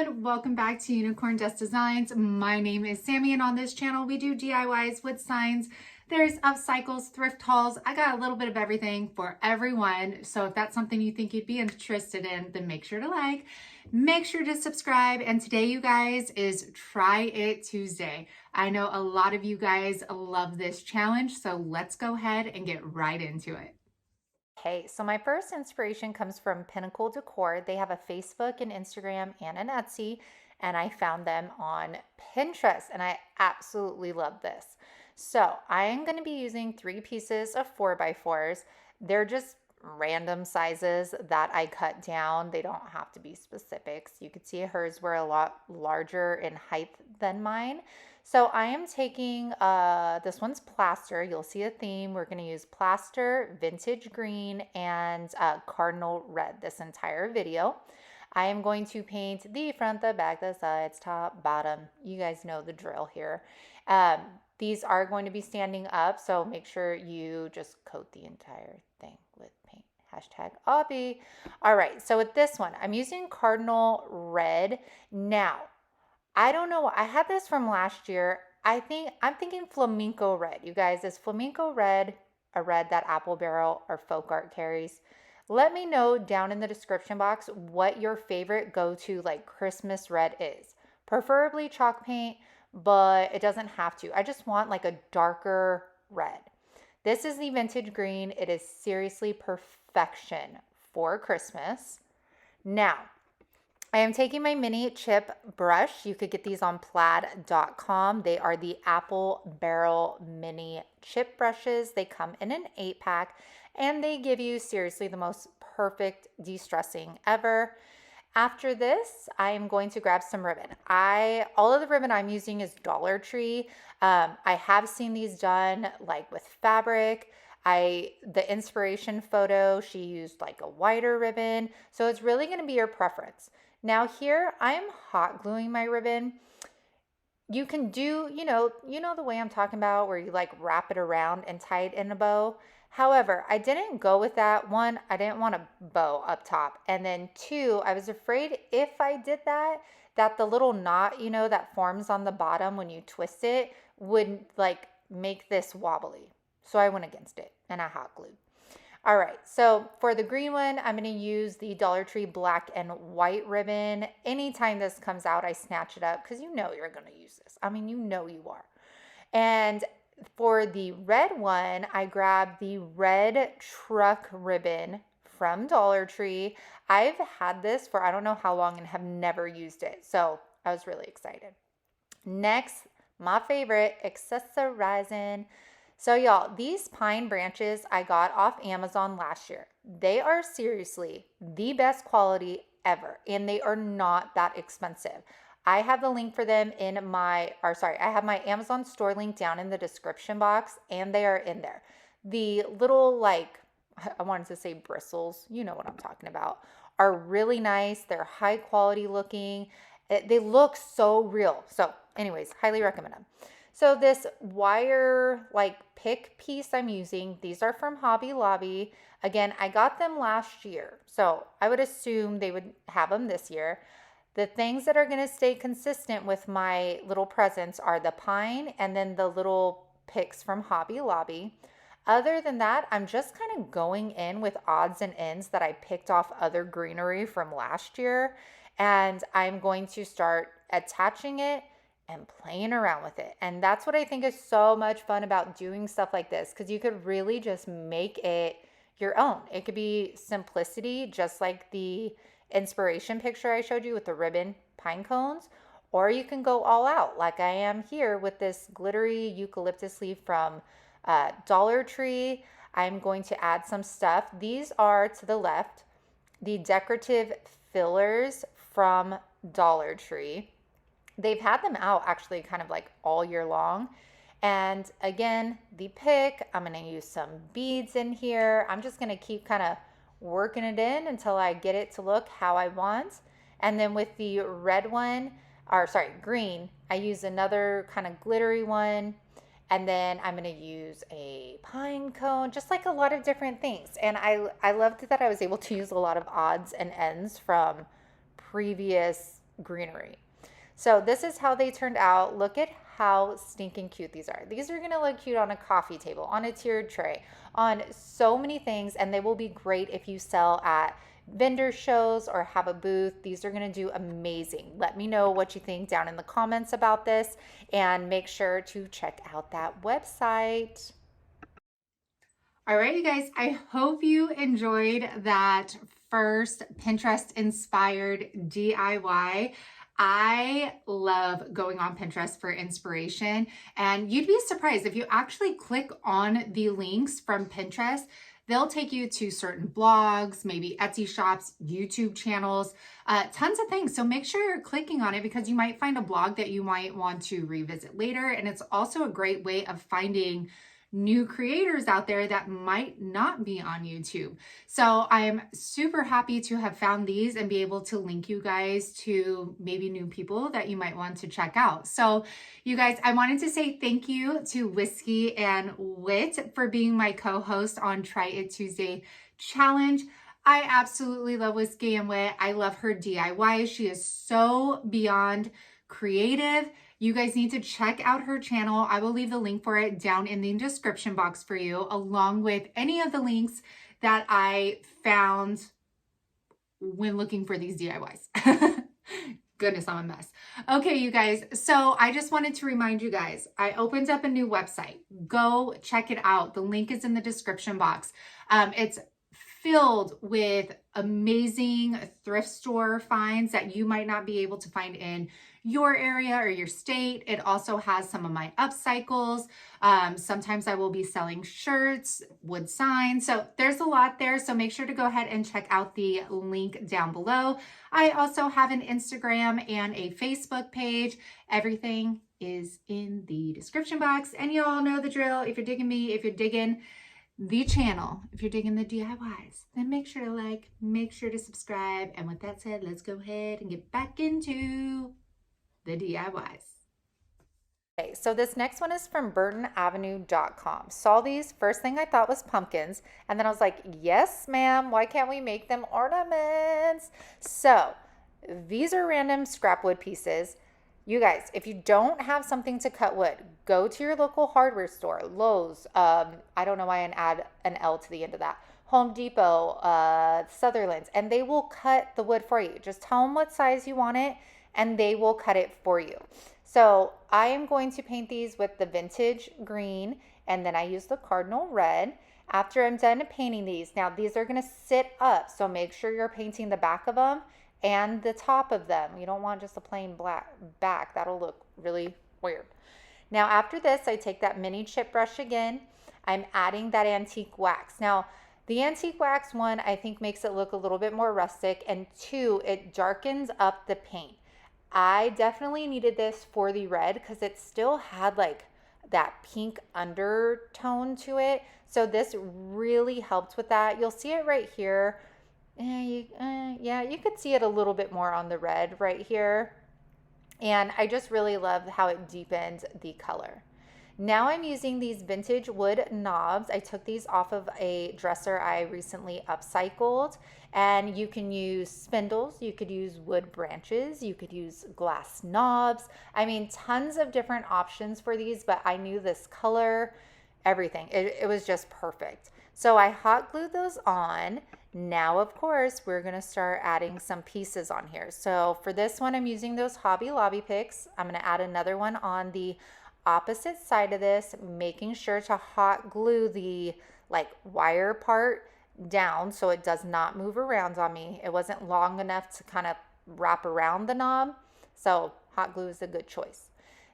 everyone, welcome back to Unicorn Dust Designs. My name is Sammy, and on this channel we do DIYs with signs. There's upcycles, thrift hauls. I got a little bit of everything for everyone. So if that's something you think you'd be interested in, then make sure to like, make sure to subscribe. And today, you guys, is Try It Tuesday. I know a lot of you guys love this challenge, so let's go ahead and get right into it. Okay, so my first inspiration comes from Pinnacle Decor. They have a Facebook and Instagram and an Etsy, and I found them on Pinterest, and I absolutely love this. So I am going to be using 3 pieces of 4x4s. They're just random sizes that I cut down. They don't have to be specifics. You could see hers were a lot larger in height than mine. So I am taking, this one's plaster. You'll see a theme. We're going to use plaster, vintage green, and cardinal red this entire video. I am going to paint the front, the back, the sides, top, bottom. You guys know the drill here. These are going to be standing up, so make sure you just coat the entire thing with paint. Hashtag Obby. All right, so with this one, I'm using cardinal red. Now, I don't know. I had this from last year. I'm thinking flamenco red. You guys, is flamenco red a red that Apple Barrel or Folk Art carries? Let me know down in the description box what your favorite go-to like Christmas red is. Preferably chalk paint, but it doesn't have to. I just want like a darker red. This is the vintage green. It is seriously perfection for Christmas. Now, I am taking my mini chip brush. You could get these on plaid.com. They are the Apple Barrel mini chip brushes. They come in an 8-pack and they give you seriously the most perfect de-stressing ever. After this, I am going to grab some ribbon. All of the ribbon I'm using is Dollar Tree. I have seen these done like with fabric. The inspiration photo, she used like a wider ribbon. So it's really going to be your preference. Now here, I am hot gluing my ribbon. You can do, the way I'm talking about where you like wrap it around and tie it in a bow. However, I didn't go with that. One, I didn't want a bow up top. And then 2, I was afraid if I did that, that the little knot, that forms on the bottom when you twist it would like make this wobbly. So I went against it and I hot glued. All right, so for the green one, I'm going to use the Dollar Tree black and white ribbon. Anytime this comes out, I snatch it up because you know you're going to use this. I mean, you know you are. And for the red one, I grabbed the red truck ribbon from Dollar Tree. I've had this for I don't know how long and have never used it. So I was really excited. Next, my favorite, accessorizing. So y'all, these pine branches I got off Amazon last year. They are seriously the best quality ever, and they are not that expensive. I have the link for them I have my Amazon store link down in the description box, and they are in there. The little I wanted to say bristles, you know what I'm talking about, are really nice. They're high quality looking. They look so real. So anyways, highly recommend them. So this wire pick piece I'm using, these are from Hobby Lobby. Again, I got them last year, so I would assume they would have them this year. The things that are going to stay consistent with my little presents are the pine and then the little picks from Hobby Lobby. Other than that, I'm just kind of going in with odds and ends that I picked off other greenery from last year, and I'm going to start attaching it and playing around with it. And that's what I think is so much fun about doing stuff like this, because you could really just make it your own. It could be simplicity, just like the inspiration picture I showed you with the ribbon pine cones, or you can go all out like I am here with this glittery eucalyptus leaf from Dollar Tree. I'm going to add some stuff. These are, to the left, the decorative fillers from Dollar Tree. They've had them out actually kind of like all year long. And again, the pick, I'm going to use some beads in here. I'm just going to keep kind of working it in until I get it to look how I want. And then with the green, I use another kind of glittery one. And then I'm going to use a pine cone, just like a lot of different things. And I loved that I was able to use a lot of odds and ends from previous greenery. So this is how they turned out. Look at how stinking cute these are. These are going to look cute on a coffee table, on a tiered tray, on so many things, and they will be great if you sell at vendor shows or have a booth. These are going to do amazing. Let me know what you think down in the comments about this, and make sure to check out that website. All right, you guys, I hope you enjoyed that first Pinterest inspired DIY. I love going on Pinterest for inspiration, and you'd be surprised if you actually click on the links from Pinterest. They'll take you to certain blogs, maybe Etsy shops, YouTube channels, tons of things. So make sure you're clicking on it, because you might find a blog that you might want to revisit later. And it's also a great way of finding new creators out there that might not be on YouTube. So I am super happy to have found these and be able to link you guys to maybe new people that you might want to check out. So you guys, I wanted to say thank you to Whiskey and Wit for being my co-host on Try It Tuesday Challenge. I absolutely love Whiskey and Wit. I love her DIY. She is so beyond creative. You guys need to check out her channel. I will leave the link for it down in the description box for you, along with any of the links that I found when looking for these DIYs. Goodness, I'm a mess. Okay, you guys. So I just wanted to remind you guys, I opened up a new website. Go check it out. The link is in the description box. It's filled with amazing thrift store finds that you might not be able to find in your area or your state. It also has some of my upcycles. Sometimes I will be selling shirts, wood signs. So there's a lot there. So make sure to go ahead and check out the link down below. I also have an Instagram and a Facebook page. Everything is in the description box. And you all know the drill. If you're digging me, if you're digging the channel, if you're digging the DIYs, then make sure to like, make sure to subscribe. And with that said, let's go ahead and get back into the DIYs. Okay, so this next one is from BurtonAvenue.com. Saw these, first thing I thought was pumpkins, and then I was like, yes, ma'am, why can't we make them ornaments? So these are random scrap wood pieces. You guys, if you don't have something to cut wood, go to your local hardware store, Lowe's, I don't know why I add an L to the end of that, Home Depot, Sutherland's, and they will cut the wood for you. Just tell them what size you want it, and they will cut it for you. So I am going to paint these with the vintage green, and then I use the cardinal red. After I'm done painting these, now these are going to sit up, so make sure you're painting the back of them and the top of them. You don't want just a plain black back. That'll look really weird. Now after this, I take that mini chip brush again. I'm adding that antique wax. Now the antique wax, one, I think makes it look a little bit more rustic, and two, it darkens up the paint. I definitely needed this for the red because it still had like that pink undertone to it. So this really helped with that. You'll see it right here. Yeah, you could see it a little bit more on the red right here. And I just really love how it deepened the color. Now I'm using these vintage wood knobs. I took these off of a dresser I recently upcycled, and you can use spindles, you could use wood branches, you could use glass knobs. I mean, tons of different options for these, but I knew this color, everything. It was just perfect. So I hot glued those on. Now, of course, we're gonna start adding some pieces on here. So for this one, I'm using those Hobby Lobby picks. I'm gonna add another one on the opposite side of this, making sure to hot glue the like wire part down so it does not move around on me. It wasn't long enough to kind of wrap around the knob, so hot glue is a good choice.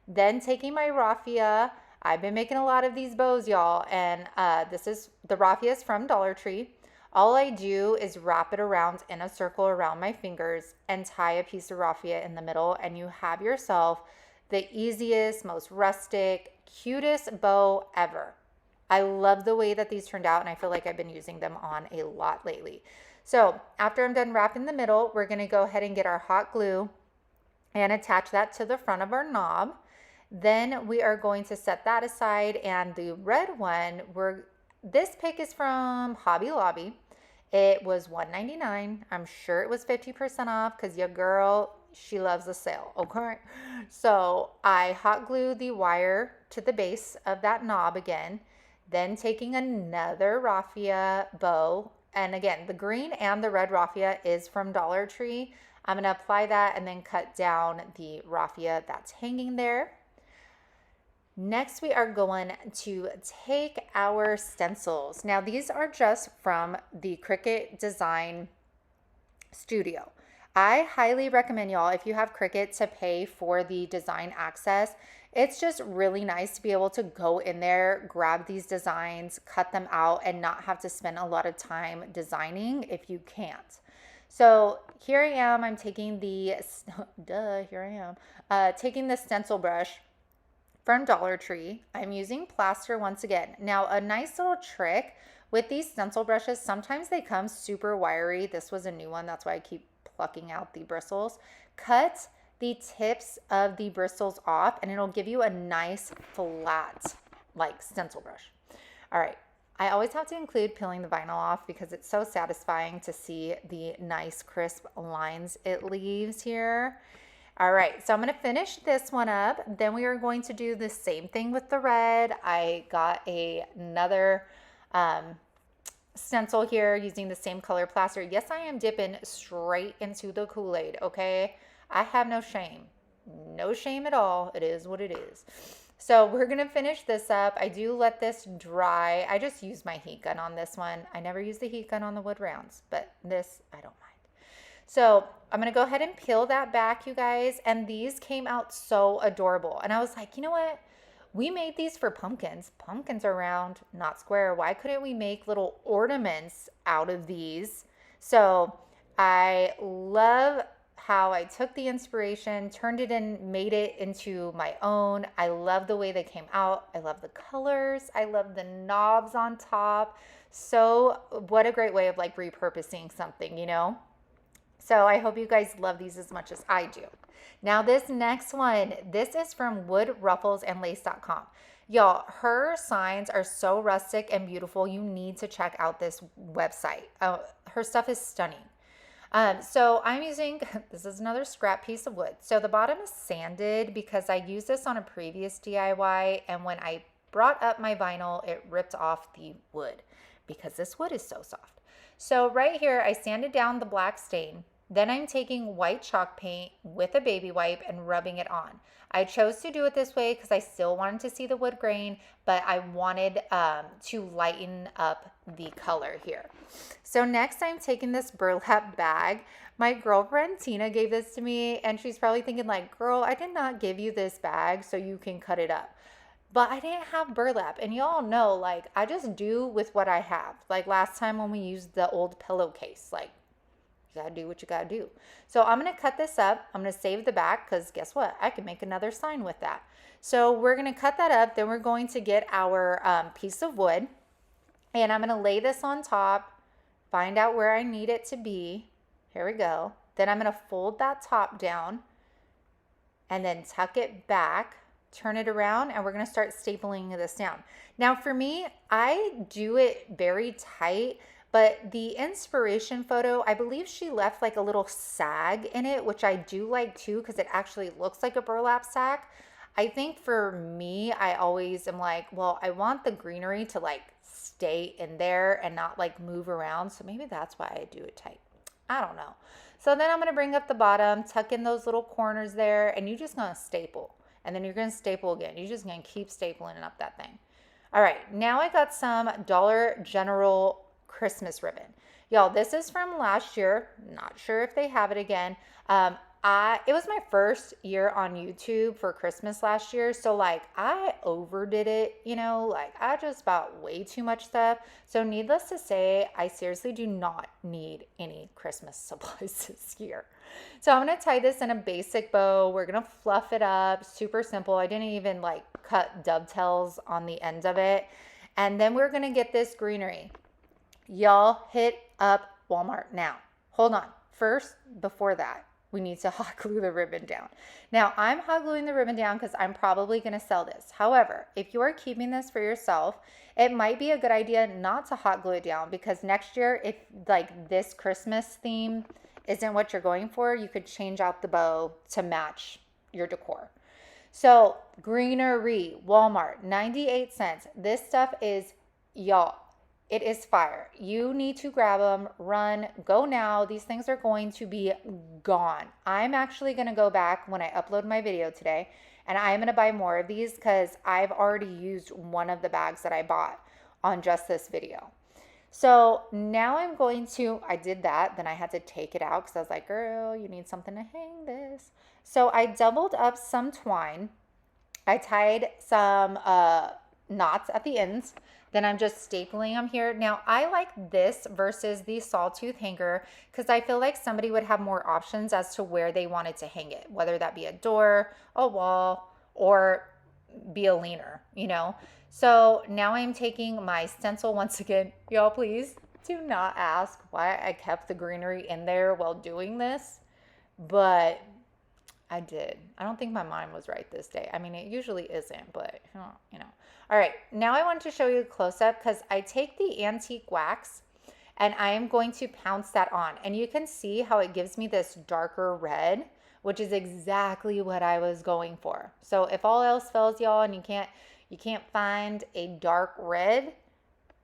Then taking my raffia, I've been making a lot of these bows, y'all, and this is the raffia is from Dollar Tree. All I do is wrap it around in a circle around my fingers and tie a piece of raffia in the middle, and you have yourself the easiest, most rustic, cutest bow ever. I love the way that these turned out, and I feel like I've been using them on a lot lately. So after I'm done wrapping the middle, we're gonna go ahead and get our hot glue and attach that to the front of our knob. Then we are going to set that aside, and the red one, this pick is from Hobby Lobby. It was $1.99. I'm sure it was 50% off because your girl, she loves a sale, okay? So I hot glue the wire to the base of that knob again, then taking another raffia bow, and again, the green and the red raffia is from Dollar Tree. I'm gonna apply that and then cut down the raffia that's hanging there. Next, we are going to take our stencils. Now, these are just from the Cricut Design Studio. I highly recommend y'all, if you have Cricut, to pay for the design access. It's just really nice to be able to go in there, grab these designs, cut them out, and not have to spend a lot of time designing if you can't. So here I am, I'm taking the, taking the stencil brush from Dollar Tree. I'm using plaster once again. Now, a nice little trick with these stencil brushes, sometimes they come super wiry. This was a new one, that's why I keep plucking out the bristles. Cut the tips of the bristles off and it'll give you a nice flat like stencil brush. All right, I always have to include peeling the vinyl off because it's so satisfying to see the nice crisp lines it leaves here. All right, so I'm gonna finish this one up. Then we are going to do the same thing with the red. I got another stencil here using the same color plaster. Yes, I am dipping straight into the Kool-Aid, okay? I have no shame. No shame at all. It is what it is. So we're going to finish this up. I do let this dry. I just use my heat gun on this one. I never use the heat gun on the wood rounds, but this, I don't mind. So I'm going to go ahead and peel that back, you guys. And these came out so adorable. And I was like, you know what? We made these for pumpkins. Pumpkins are round, not square. Why couldn't we make little ornaments out of these? So I love how I took the inspiration, turned it in, made it into my own. I love the way they came out. I love the colors. I love the knobs on top. So what a great way of like repurposing something, you know? So I hope you guys love these as much as I do. Now this next one, this is from woodrufflesandlace.com. Y'all, her signs are so rustic and beautiful. You need to check out this website. Her stuff is stunning. So I'm using, this is another scrap piece of wood. So the bottom is sanded because I used this on a previous DIY. And when I brought up my vinyl, it ripped off the wood because this wood is so soft. So right here, I sanded down the black stain. Then I'm taking white chalk paint with a baby wipe and rubbing it on. I chose to do it this way because I still wanted to see the wood grain, but I wanted to lighten up the color here. So next I'm taking this burlap bag. My girlfriend Tina gave this to me and she's probably thinking like, girl, I did not give you this bag so you can cut it up. But I didn't have burlap, and y'all know, like, I just do with what I have. Like last time when we used the old pillowcase, like, you gotta do what you gotta do. So I'm gonna cut this up. I'm gonna save the back because guess what? I can make another sign with that. So we're gonna cut that up. Then we're going to get our piece of wood, and I'm gonna lay this on top, find out where I need it to be. Here we go. Then I'm gonna fold that top down and then tuck it back, turn it around, and we're gonna start stapling this down. Now for me, I do it very tight, but the inspiration photo, I believe she left like a little sag in it, which I do like too, because it actually looks like a burlap sack. I think for me, I always am like, well, I want the greenery to like stay in there and not like move around. So maybe that's why I do it tight. I don't know. So then I'm gonna bring up the bottom, tuck in those little corners there, and you're just gonna staple. And then you're gonna staple again. You're just gonna keep stapling up that thing. All right, now I got some Dollar General Christmas ribbon. Y'all, this is from last year. Not sure if they have it again. It was my first year on YouTube for Christmas last year. So like I overdid it, you know, like I just bought way too much stuff. So needless to say, I seriously do not need any Christmas supplies this year. So I'm going to tie this in a basic bow. We're going to fluff it up. Super simple. I didn't even like cut dovetails on the end of it. And then we're going to get this greenery. Y'all hit up Walmart now. Hold on. First, before that, we need to hot glue the ribbon down. Now, I'm hot gluing the ribbon down because I'm probably going to sell this. However, if you are keeping this for yourself, it might be a good idea not to hot glue it down because next year, if like this Christmas theme isn't what you're going for, you could change out the bow to match your decor. So greenery, Walmart, 98 cents. This stuff is, y'all, it is fire. You need to grab them, run, go now. These things are going to be gone. I'm actually going to go back when I upload my video today, and I'm going to buy more of these because I've already used one of the bags that I bought on just this video. So now I'm going to, I did that, then I had to take it out because I was like, girl, you need something to hang this. So I doubled up some twine. I tied some knots at the ends. Then I'm just stapling them here. Now I like this versus the sawtooth hanger because I feel like somebody would have more options as to where they wanted to hang it, whether that be a door, a wall, or be a leaner, you know? So now I'm taking my stencil once again. Y'all, please do not ask why I kept the greenery in there while doing this, but I did. I don't think my mind was right this day. I mean, it usually isn't, but you know. All right, now I want to show you a close-up because I take the antique wax and I am going to pounce that on. And you can see how it gives me this darker red, which is exactly what I was going for. So if all else fails, y'all, and you can't find a dark red,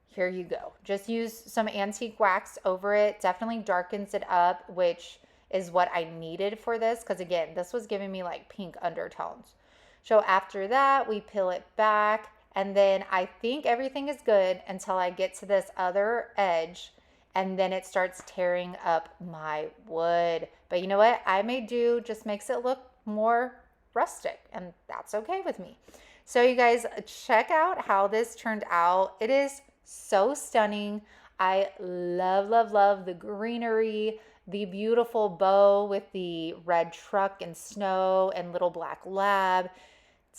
here you go. Just use some antique wax over it. Definitely darkens it up, which is what I needed for this because, again, this was giving me like pink undertones. So after that, we peel it back, and then I think everything is good until I get to this other edge, and then it starts tearing up my wood. But you know what? I may do, just makes it look more rustic, and that's okay with me. So you guys, check out how this turned out. It is so stunning. I love, love, love the greenery, the beautiful bow with the red truck and snow and little black lab.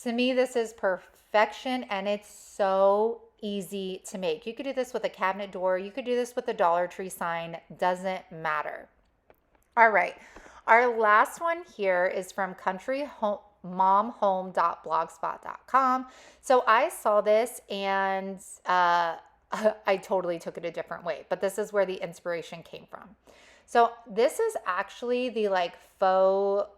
To me, this is perfection, and it's so easy to make. You could do this with a cabinet door. You could do this with a Dollar Tree sign. Doesn't matter. All right. Our last one here is from countrymomhome.blogspot.com. So I saw this and I totally took it a different way, but this is where the inspiration came from. So this is actually the like faux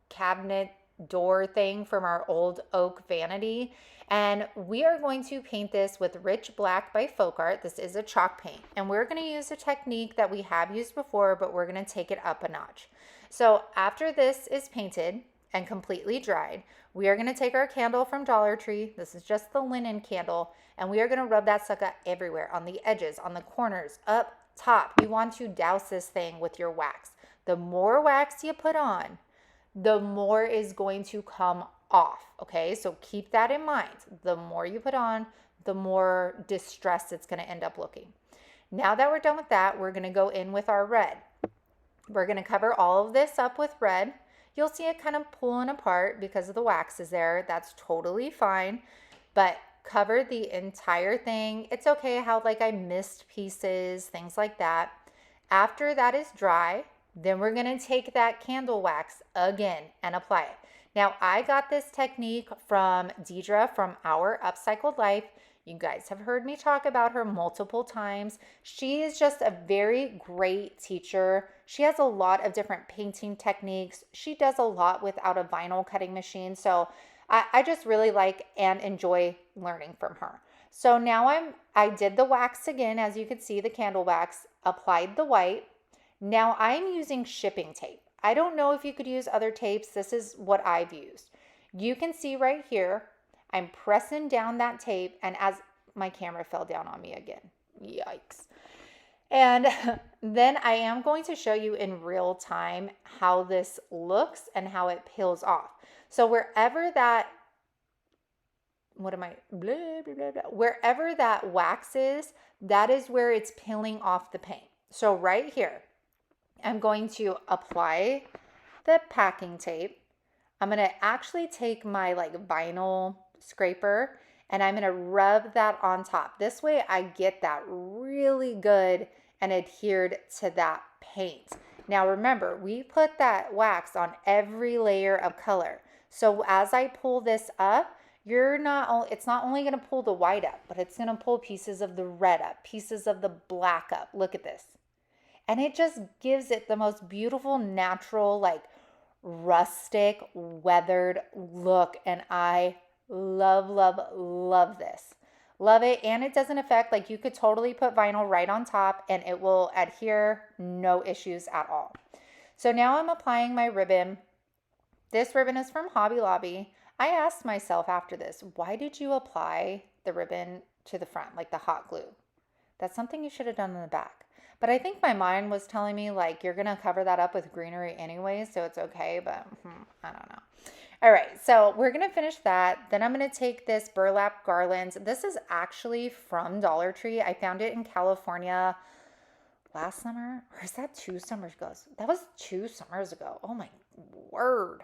cabinet door thing from our old oak vanity. And we are going to paint this with Rich Black by Folk Art. This is a chalk paint. And we're going to use a technique that we have used before, but we're going to take it up a notch. So after this is painted and completely dried, we are going to take our candle from Dollar Tree. This is just the linen candle. And we are going to rub that sucker everywhere, on the edges, on the corners, up top. You want to douse this thing with your wax. The more wax you put on, the more is going to come off. Okay, so keep that in mind. The more you put on, the more distressed it's going to end up looking. Now that we're done with that, we're going to go in with our red. We're going to cover all of this up with red. You'll see it kind of pulling apart because of the wax is there. That's totally fine, but cover the entire thing. It's okay how like I missed pieces, things like that. After that is dry, then we're going to take that candle wax again and apply it. Now, I got this technique from Deidre from Our Upcycled Life. You guys have heard me talk about her multiple times. She is just a very great teacher. She has a lot of different painting techniques. She does a lot without a vinyl cutting machine. So I just really like and enjoy learning from her. So now I did the wax again, as you can see, the candle wax, applied the white. Now I'm using shipping tape. I don't know if you could use other tapes. This is what I've used. You can see right here, I'm pressing down that tape, and as my camera fell down on me again, yikes. And then I am going to show you in real time how this looks and how it peels off. So wherever that, wherever that wax is, that is where it's peeling off the paint. So right here, I'm going to apply the packing tape. I'm going to actually take my like vinyl scraper and I'm going to rub that on top. This way I get that really good and adhered to that paint. Now remember, we put that wax on every layer of color. So as I pull this up, it's not only going to pull the white up, but it's going to pull pieces of the red up, pieces of the black up. Look at this. And it just gives it the most beautiful, natural, like rustic, weathered look. And I love, love, love this. Love it. And it doesn't affect, like you could totally put vinyl right on top and it will adhere, no issues at all. So now I'm applying my ribbon. This ribbon is from Hobby Lobby. I asked myself after this, why did you apply the ribbon to the front, like the hot glue? That's something you should have done in the back. But I think my mind was telling me like you're gonna cover that up with greenery anyway, so it's okay, but I don't know. All right, so we're gonna finish that. Then I'm gonna take this burlap garland. This is actually from Dollar Tree. I found it in California last summer, or is that 2 summers ago? That was 2 summers ago. Oh my word.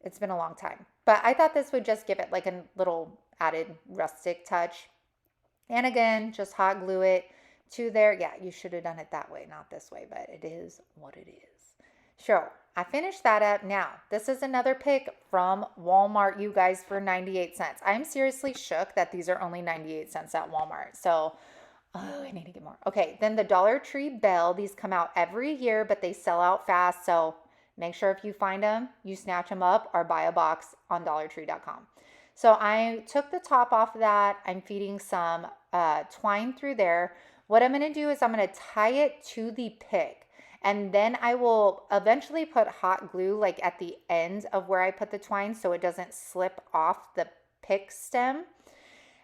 It's been a long time. But I thought this would just give it like a little added rustic touch. And again, just hot glue it to there. Yeah, you should have done it that way, not this way, but it is what it is. Sure, I finished that up. Now, this is another pick from Walmart, you guys, for 98 cents. I'm seriously shook that these are only 98 cents at Walmart. So, oh, I need to get more. Okay, then the Dollar Tree Bell. These come out every year, but they sell out fast. So make sure if you find them, you snatch them up or buy a box on dollartree.com. So I took the top off of that. I'm feeding some twine through there. What I'm going to do is I'm going to tie it to the pick. And then I will eventually put hot glue like at the end of where I put the twine so it doesn't slip off the pick stem.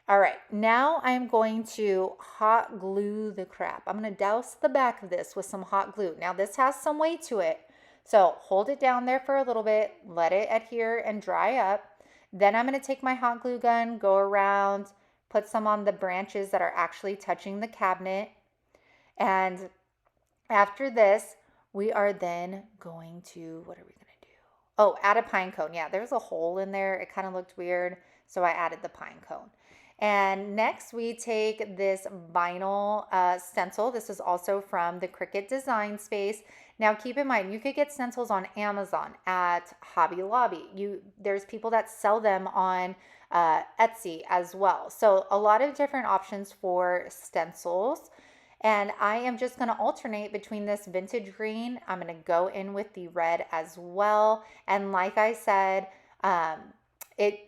All right, now I'm going to hot glue the crap. I'm going to douse the back of this with some hot glue. Now this has some weight to it. So hold it down there for a little bit, let it adhere and dry up. Then I'm going to take my hot glue gun, go around, put some on the branches that are actually touching the cabinet. And after this, we are then going to, what are we going to do? Oh, add a pine cone. Yeah, there's a hole in there. It kind of looked weird, so I added the pine cone. And next we take this vinyl stencil. This is also from the Cricut Design Space. Now keep in mind, you could get stencils on Amazon, at Hobby Lobby. There's people that sell them on Etsy as well. So a lot of different options for stencils. And I am just going to alternate between this vintage green. I'm going to go in with the red as well. And like I said, it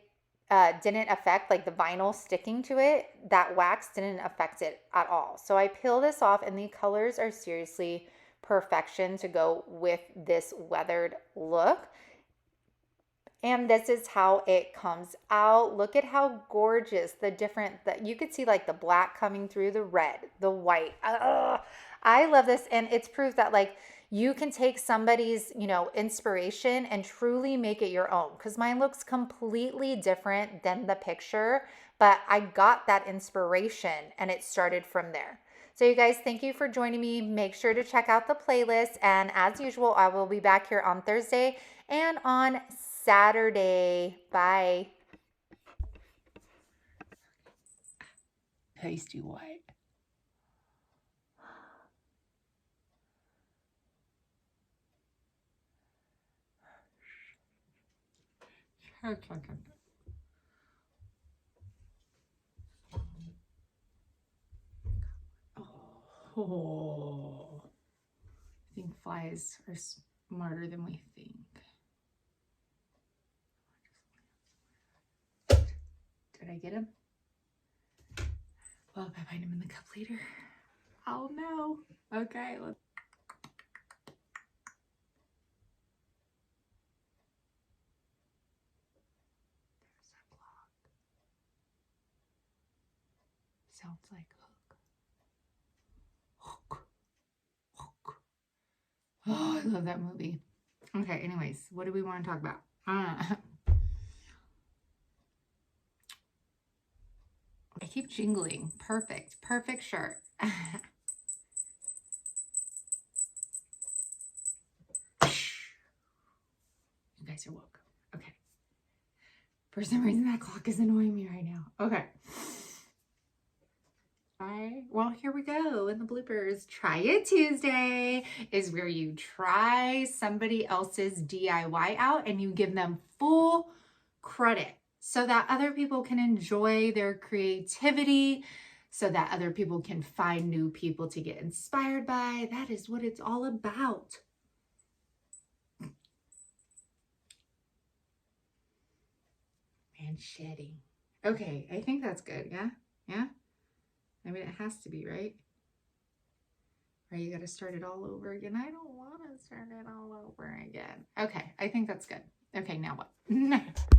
didn't affect like the vinyl sticking to it. That wax didn't affect it at all. So I peel this off and the colors are seriously perfection to go with this weathered look. And this is how it comes out. Look at how gorgeous that you could see like the black coming through the red, the white. I love this. And it's proof that like you can take somebody's, inspiration and truly make it your own. Because mine looks completely different than the picture, but I got that inspiration and it started from there. So you guys, thank you for joining me. Make sure to check out the playlist. And as usual, I will be back here on Thursday and on Saturday. Bye. Pasty white. Oh, I think flies are smarter than we think. Did I get him? Well, if I find him in the cup later, I'll know. Okay, let's. There's that clock. Sounds like Hook. Hook. Oh, I love that movie. Okay, anyways, what do we want to talk about? I keep jingling. Perfect. Perfect shirt. You guys are welcome. Okay. For some reason, that clock is annoying me right now. Okay. Well, here we go in the bloopers. Try It Tuesday is where you try somebody else's DIY out and you give them full credit so that other people can enjoy their creativity, so that other people can find new people to get inspired by. That is what it's all about. And shedding. Okay, I think that's good. Yeah? Yeah? I mean, it has to be, right? Or you got to start it all over again. I don't want to start it all over again. Okay, I think that's good. Okay, now what?